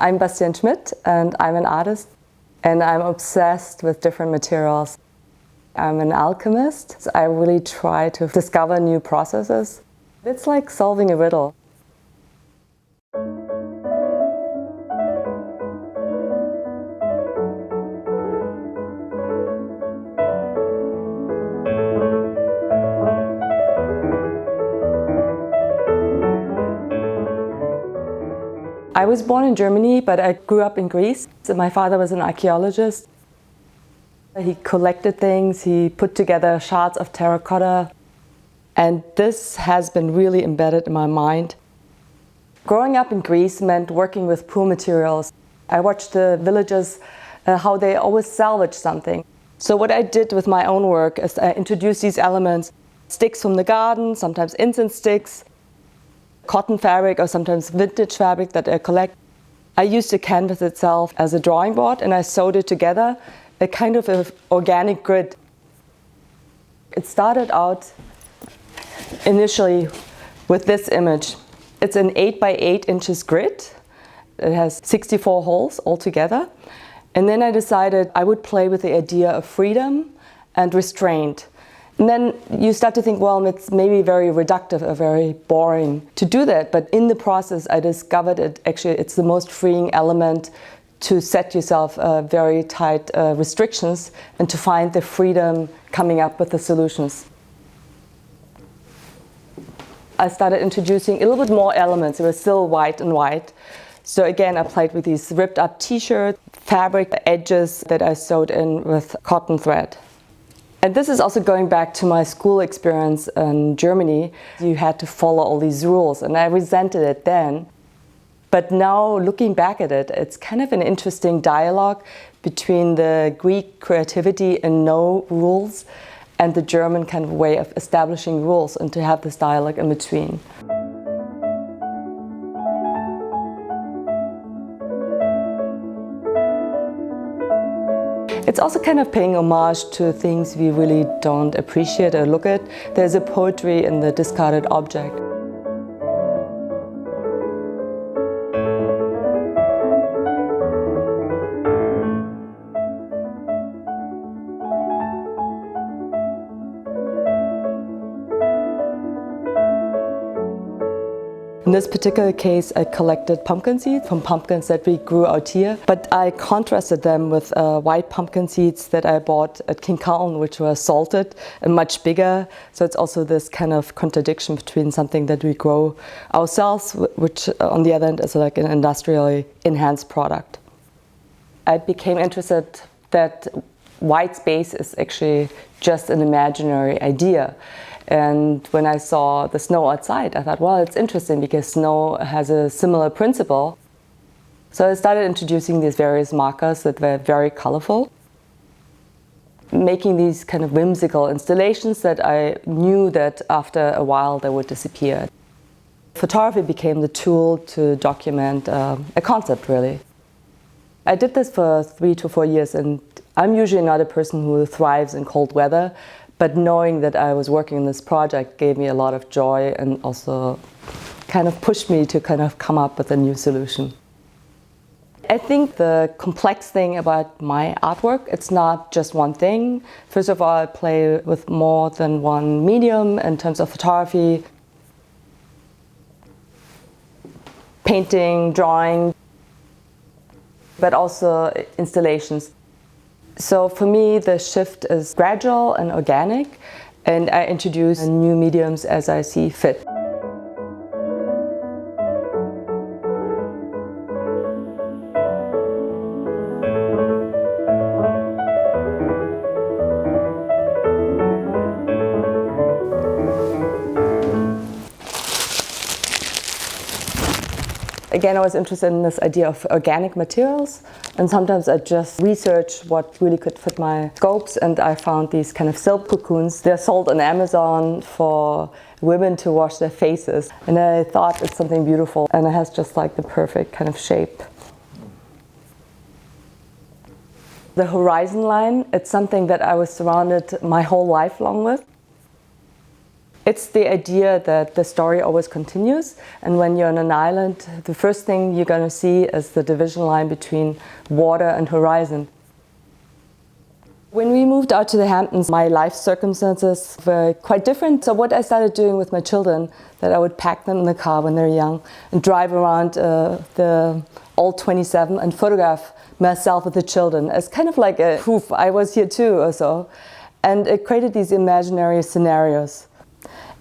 I'm Bastienne Schmidt and I'm an artist and I'm obsessed with different materials. I'm an alchemist. So I really try to discover new processes. It's like solving a riddle. I was born in Germany, but I grew up in Greece. So my father was an archeologist. He collected things, he put together shards of terracotta, and this has been really embedded in my mind. Growing up in Greece meant working with poor materials. I watched the villagers, how they always salvage something. So what I did with my own work is I introduced these elements, sticks from the garden, sometimes incense sticks, cotton fabric or sometimes vintage fabric that I collect. I used the canvas itself as a drawing board and I sewed it together, a kind of an organic grid. It started out initially with this image. It's an 8 by 8 inches grid. It has 64 holes altogether. And then I decided I would play with the idea of freedom and restraint. And then you start to think, well, it's maybe very reductive or very boring to do that. But in the process, I discovered it's the most freeing element to set yourself very tight restrictions and to find the freedom coming up with the solutions. I started introducing a little bit more elements. It was still white and white. So again, I played with these ripped up t-shirt fabric edges that I sewed in with cotton thread. And this is also going back to my school experience in Germany. You had to follow all these rules, and I resented it then. But now, looking back at it, it's kind of an interesting dialogue between the Greek creativity and no rules and the German kind of way of establishing rules, and to have this dialogue in between. It's also kind of paying homage to things we really don't appreciate or look at. There's a poetry in the discarded object. In this particular case, I collected pumpkin seeds from pumpkins that we grew out here, but I contrasted them with white pumpkin seeds that I bought at King Cullen, which were salted and much bigger. So it's also this kind of contradiction between something that we grow ourselves, which on the other end is like an industrially enhanced product. I became interested that white space is actually just an imaginary idea. And when I saw the snow outside, I thought, well, it's interesting because snow has a similar principle. So I started introducing these various markers that were very colorful, making these kind of whimsical installations that I knew that after a while they would disappear. Photography became the tool to document a concept, really. I did this for 3 to 4 years, and I'm usually not a person who thrives in cold weather. But knowing that I was working on this project gave me a lot of joy and also kind of pushed me to kind of come up with a new solution. I think the complex thing about my artwork, it's not just one thing. First of all, I play with more than one medium in terms of photography, painting, drawing, but also installations. So for me, the shift is gradual and organic, and I introduce new mediums as I see fit. Again, I was interested in this idea of organic materials, and sometimes I just researched what really could fit my scopes, and I found these kind of silk cocoons. They're sold on Amazon for women to wash their faces, and I thought it's something beautiful, and it has just like the perfect kind of shape. The horizon line, it's something that I was surrounded my whole life long with. It's the idea that the story always continues, and when you're on an island, the first thing you're going to see is the division line between water and horizon. When we moved out to the Hamptons, my life circumstances were quite different. So what I started doing with my children, that I would pack them in the car when they're young and drive around the old 27 and photograph myself with the children as kind of like a proof I was here too or so. And it created these imaginary scenarios.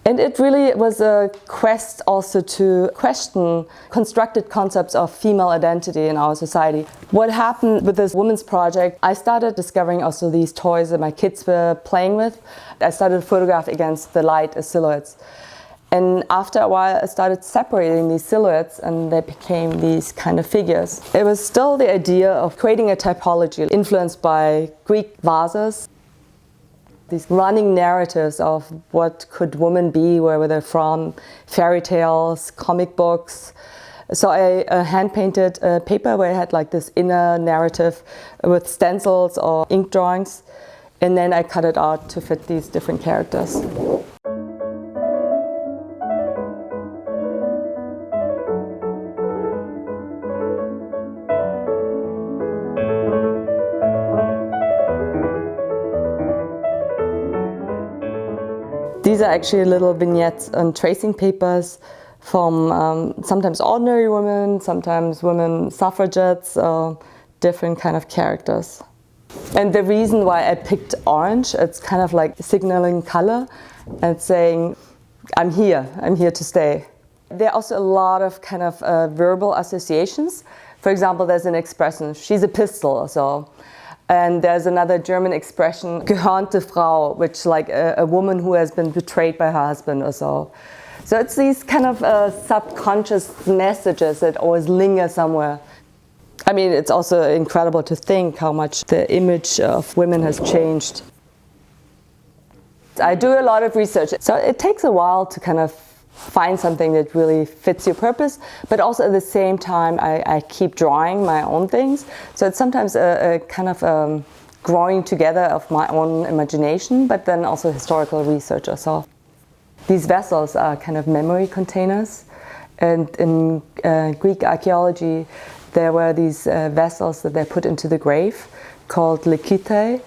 And it really was a quest also to question constructed concepts of female identity in our society. What happened with this women's project, I started discovering also these toys that my kids were playing with. I started to photograph against the light as silhouettes. And after a while, I started separating these silhouettes and they became these kind of figures. It was still the idea of creating a typology influenced by Greek vases. These running narratives of what could women be, where were they from, fairy tales, comic books. So I hand-painted paper where I had like this inner narrative with stencils or ink drawings, and then I cut it out to fit these different characters. These are actually little vignettes on tracing papers from sometimes ordinary women, sometimes women suffragettes, different kind of characters. And the reason why I picked orange, it's kind of like signaling color and saying, I'm here to stay. There are also a lot of kind of verbal associations. For example, there's an expression, she's a pistol or so. And there's another German expression, gehörnte Frau, which like a woman who has been betrayed by her husband or so. So it's these kind of subconscious messages that always linger somewhere. I mean, it's also incredible to think how much the image of women has changed. I do a lot of research, so it takes a while to kind of find something that really fits your purpose, but also at the same time I keep drawing my own things. So it's sometimes a kind of growing together of my own imagination, but then also historical research or so. These vessels are kind of memory containers, and in Greek archaeology there were these vessels that they put into the grave called lekythei.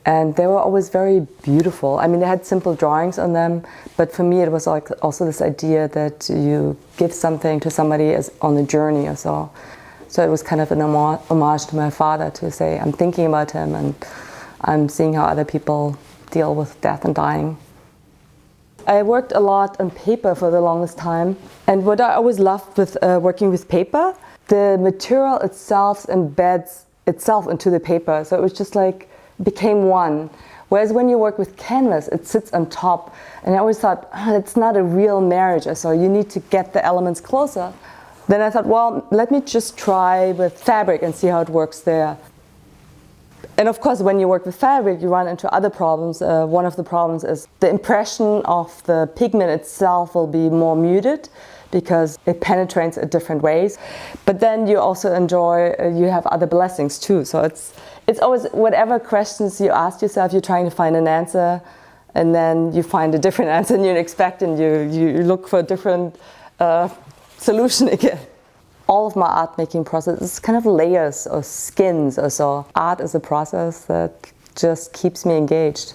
And they were always very beautiful. I mean, they had simple drawings on them, but for me it was like also this idea that you give something to somebody as on a journey or so. So it was kind of an homage to my father to say, I'm thinking about him and I'm seeing how other people deal with death and dying. I worked a lot on paper for the longest time. And what I always loved with working with paper, the material itself embeds itself into the paper. So it was just like, became one. Whereas when you work with canvas, it sits on top. And I always thought, it's not a real marriage, so you need to get the elements closer. Then I thought, well, let me just try with fabric and see how it works there. And of course, when you work with fabric, you run into other problems. One of the problems is the impression of the pigment itself will be more muted because it penetrates in different ways. But then you also enjoy, you have other blessings too. So it's always whatever questions you ask yourself, you're trying to find an answer, and then you find a different answer than you expect, and you look for a different solution again. All of my art making process is kind of layers or skins or so. Art is a process that just keeps me engaged.